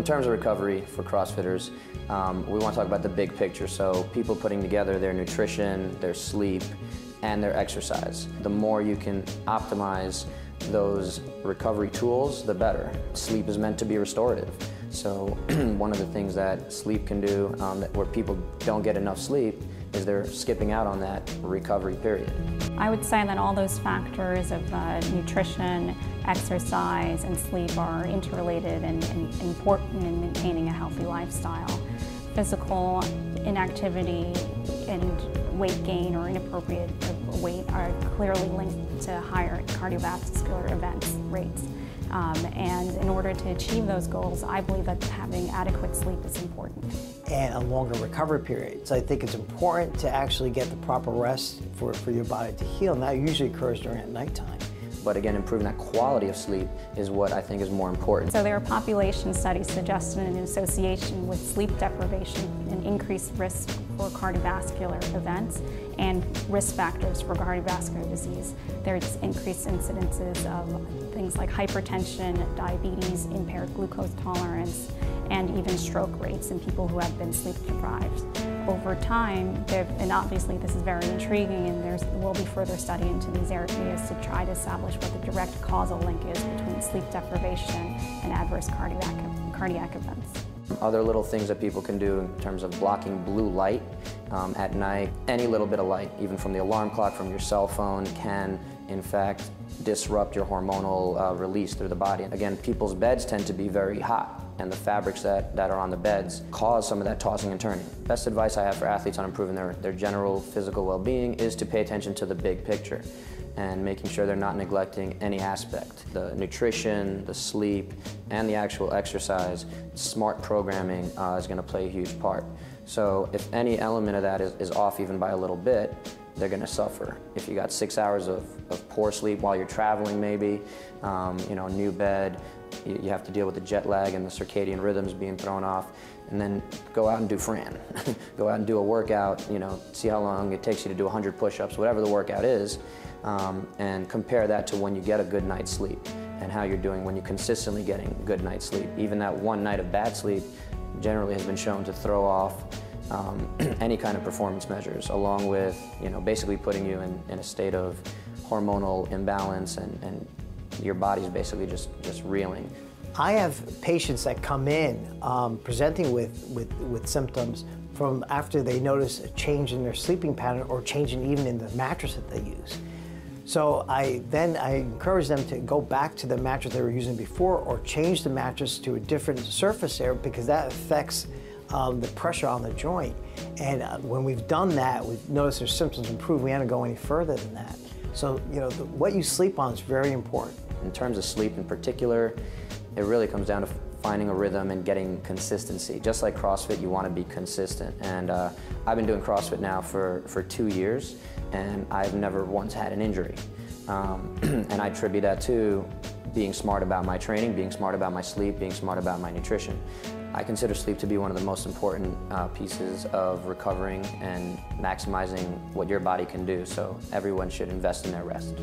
terms of recovery for CrossFitters, we want to talk about the big picture. So people putting together their nutrition, their sleep, and their exercise. The more you can optimize those recovery tools, the better. Sleep is meant to be restorative. So one of the things that sleep can do, where people don't get enough sleep, is they're skipping out on that recovery period. I would say that all those factors of nutrition, exercise, and sleep are interrelated and important in maintaining a healthy lifestyle. Physical inactivity and weight gain or inappropriate weight are clearly linked to higher cardiovascular events rates. And in order to achieve those goals, I believe that having adequate sleep is important. And a longer recovery period. So I think it's important to actually get the proper rest for your body to heal, and that usually occurs during at nighttime. But again, improving that quality of sleep is what I think is more important. So there are population studies suggesting an association with sleep deprivation and increased risk for cardiovascular events and risk factors for cardiovascular disease. There's increased incidences of things like hypertension, diabetes, impaired glucose tolerance, and even stroke rates in people who have been sleep deprived. Over time, and obviously this is very intriguing, and there will be further study into these areas to try to establish what the direct causal link is between sleep deprivation and adverse cardiac events. Other little things that people can do in terms of blocking blue light at night, any little bit of light, even from the alarm clock, from your cell phone, can in fact disrupt your hormonal release through the body. Again, people's beds tend to be very hot, and the fabrics that are on the beds cause some of that tossing and turning. Best advice I have for athletes on improving their general physical well-being is to pay attention to the big picture and making sure they're not neglecting any aspect. The nutrition, the sleep, and the actual exercise, smart programming is going to play a huge part. So if any element of that is off even by a little bit, they're going to suffer. If you got 6 hours of poor sleep while you're traveling maybe, new bed, you have to deal with the jet lag and the circadian rhythms being thrown off, and then go out and do Fran. Go out and do a workout, see how long it takes you to do 100 push-ups, whatever the workout is, and compare that to when you get a good night's sleep and how you're doing when you're consistently getting good night's sleep. Even that one night of bad sleep generally has been shown to throw off any kind of performance measures, along with basically putting you in a state of hormonal imbalance, and your body's basically just reeling. I have patients that come in presenting with symptoms from after they notice a change in their sleeping pattern or changing even in the mattress that they use. So I encourage them to go back to the mattress they were using before, or change the mattress to a different surface area, because that affects the pressure on the joint. And when we've done that, we've noticed their symptoms improve. We haven't go any further than that. So what you sleep on is very important. In terms of sleep in particular, it really comes down to finding a rhythm and getting consistency. Just like CrossFit, you want to be consistent. And I've been doing CrossFit now for 2 years, and I've never once had an injury. And I attribute that to being smart about my training, being smart about my sleep, being smart about my nutrition. I consider sleep to be one of the most important pieces of recovering and maximizing what your body can do, so everyone should invest in their rest.